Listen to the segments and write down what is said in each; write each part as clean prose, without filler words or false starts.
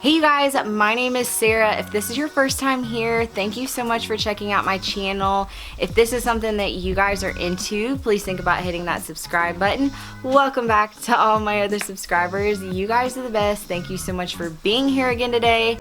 Hey you guys, my name is Sarah. If this is your first time here, thank you so much for checking out my channel. If this is something that you guys are into, please think about hitting that subscribe button. Welcome back to all my other subscribers. You guys are the best. Thank you so much for being here again today.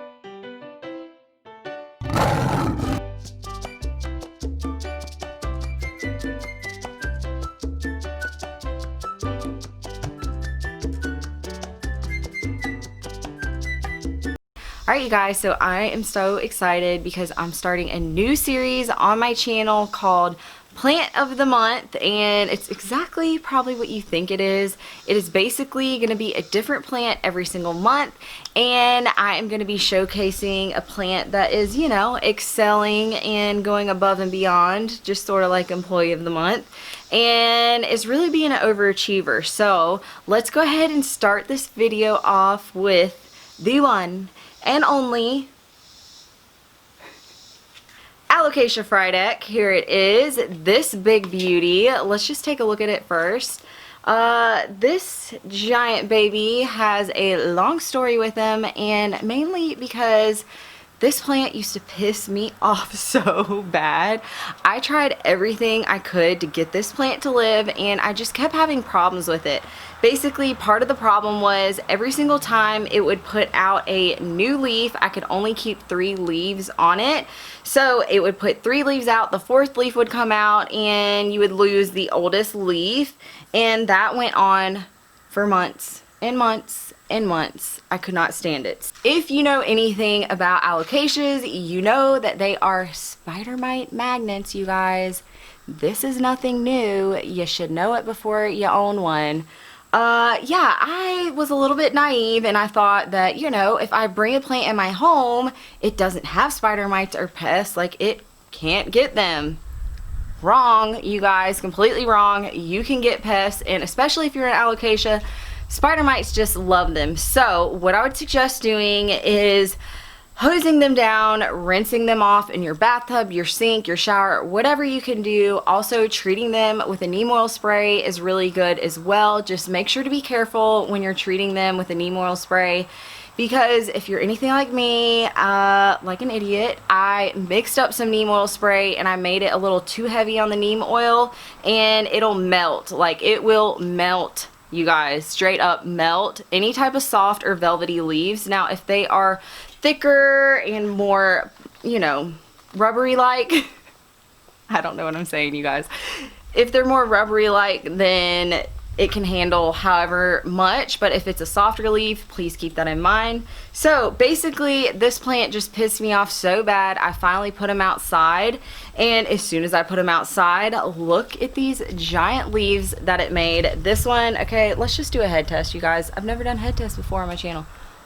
Alright you guys, so I am so excited because I'm starting a new series on my channel called Plant of the Month, and it's exactly probably what you think it is. It is basically going to be a different plant every single month, and I am going to be showcasing a plant that is, you know, excelling and going above and beyond, just sort of like Employee of the Month, and is really being an overachiever. So let's go ahead and start this video off with the one and only Alocasia frydek. Here it is, this big beauty. Let's just take a look at it first. This giant baby has a long story with him, and mainly because this plant used to piss me off so bad. I tried everything I could to get this plant to live, and I just kept having problems with it. Basically, part of the problem was every single time it would put out a new leaf, I could only keep 3 leaves on it. So it would put 3 leaves out, the 4th leaf would come out, and you would lose the oldest leaf. And that went on for months and months and months. I could not stand it. If you know anything about alocasias, you know that they are spider mite magnets, you guys. This is nothing new. You should know it before you own one. Yeah, I was a little bit naive, and I thought that, you know, if I bring a plant in my home, it doesn't have spider mites or pests, like it can't get them. Wrong, you guys, completely wrong. You can get pests, and especially if you're an alocasia, spider mites just love them. So what I would suggest doing is hosing them down, rinsing them off in your bathtub, your sink, your shower, whatever you can do. Also, treating them with a neem oil spray is really good as well. Just make sure to be careful when you're treating them with a neem oil spray, because if you're anything like me, like an idiot, I mixed up some neem oil spray and I made it a little too heavy on the neem oil, and it'll melt. Like, it will melt, you guys, straight up melt any type of soft or velvety leaves. Now, if they are thicker and more, you know, rubbery like, I don't know what I'm saying, you guys. If they're more rubbery like, then it can handle however much, but if it's a softer leaf, please keep that in mind. So basically, this plant just pissed me off so bad, I finally put him outside, and as soon as I put him outside, look at these giant leaves that it made. This one, okay, let's just do a head test, you guys. I've never done head tests before on my channel.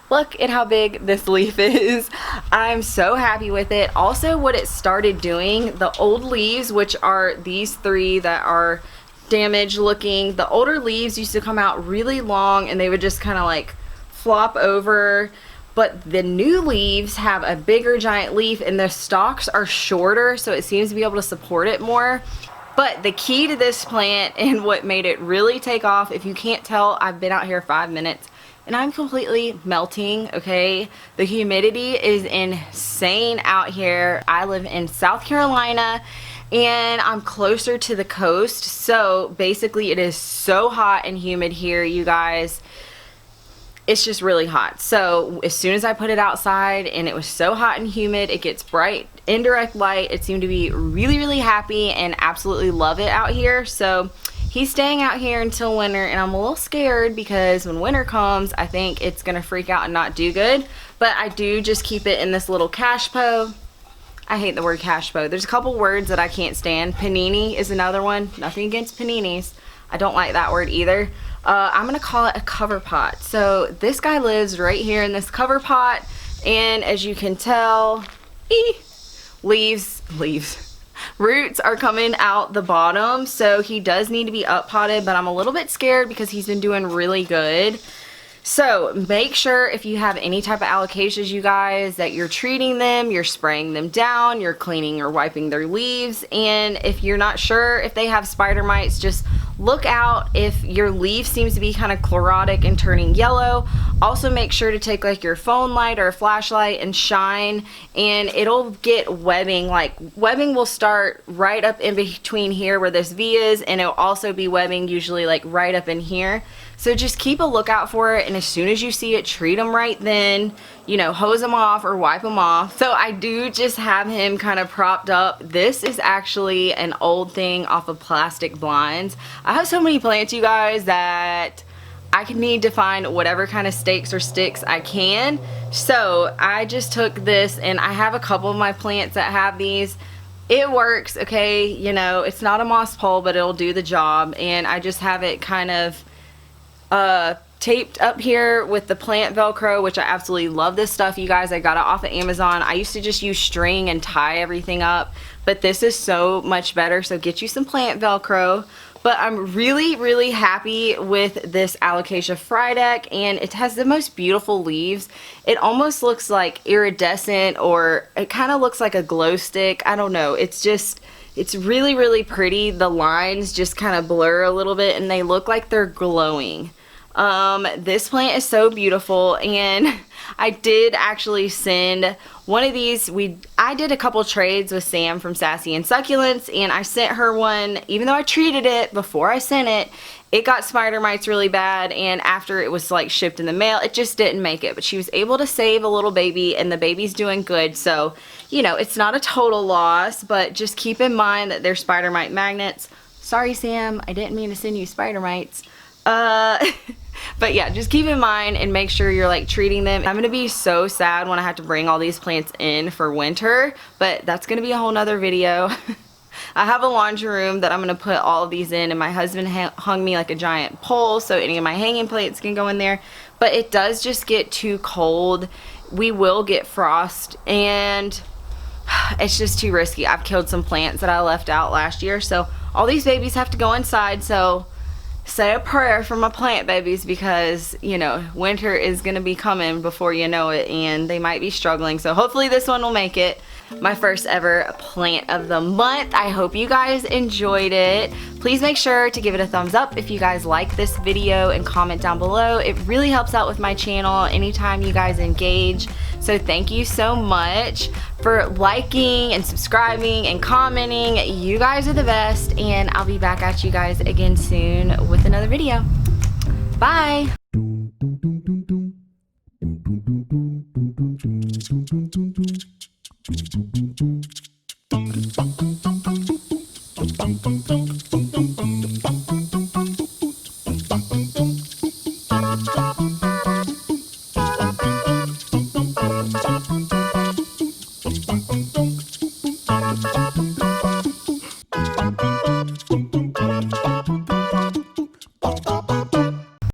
Look at how big this leaf is. I'm so happy with it. Also, what it started doing, the old leaves, which are these 3 that are damaged looking, the older leaves used to come out really long and they would just kind of like flop over, but the new leaves have a bigger giant leaf and the stalks are shorter, so it seems to be able to support it more. But the key to this plant and what made it really take off, if you can't tell, I've been out here 5 minutes and I'm completely melting, okay? The humidity is insane out here. I live in South Carolina and I'm closer to the coast, so basically it is so hot and humid here, you guys. It's just really hot. So as soon as I put it outside and it was so hot and humid, it gets bright indirect light. It seemed to be really happy and absolutely love it out here. So he's staying out here until winter, and I'm a little scared because when winter comes, I think it's gonna freak out and not do good. But I do just keep it in this little cash po. I hate the word cash po. There's a couple words that I can't stand. Panini is another one. Nothing against paninis. I don't like that word either. I'm gonna call it a cover pot. So this guy lives right here in this cover pot, and as you can tell, roots are coming out the bottom, so he does need to be up potted, but I'm a little bit scared because he's been doing really good. So make sure if you have any type of alocasias, you guys, that you're treating them, you're spraying them down, you're cleaning or wiping their leaves. And if you're not sure if they have spider mites, just look out if your leaf seems to be kind of chlorotic and turning yellow. Also make sure to take like your phone light or a flashlight and shine, and it'll get webbing. Like webbing will start right up in between here where this V is, and it'll also be webbing usually like right up in here. So just keep a lookout for it, and as soon as you see it, treat them right then. You know, hose them off or wipe them off. So I do just have him kind of propped up. This is actually an old thing off of plastic blinds. I have so many plants, you guys, that I can need to find whatever kind of stakes or sticks I can. So I just took this, and I have a couple of my plants that have these. It works, okay? You know, it's not a moss pole, but it'll do the job. And I just have it kind of taped up here with the plant velcro, which I absolutely love this stuff, you guys. I got it off of Amazon. I used to just use string and tie everything up, but this is so much better. So get you some plant velcro. But I'm really happy with this Alocasia frydek, and it has the most beautiful leaves. It almost looks like iridescent, or it kind of looks like a glow stick. I don't know, it's really pretty. The lines just kind of blur a little bit, and they look like they're glowing. This plant is so beautiful, and I did actually send one of these. I did a couple trades with Sam from Sassy and Succulents, and I sent her one. Even though I treated it before I sent it, it got spider mites really bad, and after it was like shipped in the mail, it just didn't make it. But she was able to save a little baby, and the baby's doing good. So, you know, it's not a total loss, but just keep in mind that they're spider mite magnets. Sorry, Sam, I didn't mean to send you spider mites. But yeah, just keep in mind and make sure you're like treating them. I'm gonna be so sad when I have to bring all these plants in for winter, but that's gonna be a whole nother video. I have a laundry room that I'm gonna put all of these in, and my husband hung me like a giant pole so any of my hanging plates can go in there. But it does just get too cold. We will get frost, and it's just too risky. I've killed some plants that I left out last year, so all these babies have to go inside. So say a prayer for my plant babies, because you know winter is gonna be coming before you know it, and they might be struggling. So hopefully this one will make it. My first ever plant of the month. I hope you guys enjoyed it. Please make sure to give it a thumbs up if you guys like this video, and comment down below. It really helps out with my channel anytime you guys engage. So thank you so much for liking and subscribing and commenting. You guys are the best, and I'll be back at you guys again soon with another video. Bye. Boom, boom, boom, boom, boom, boom, boom, boom, boom, boom, boom, boom, boom, boom.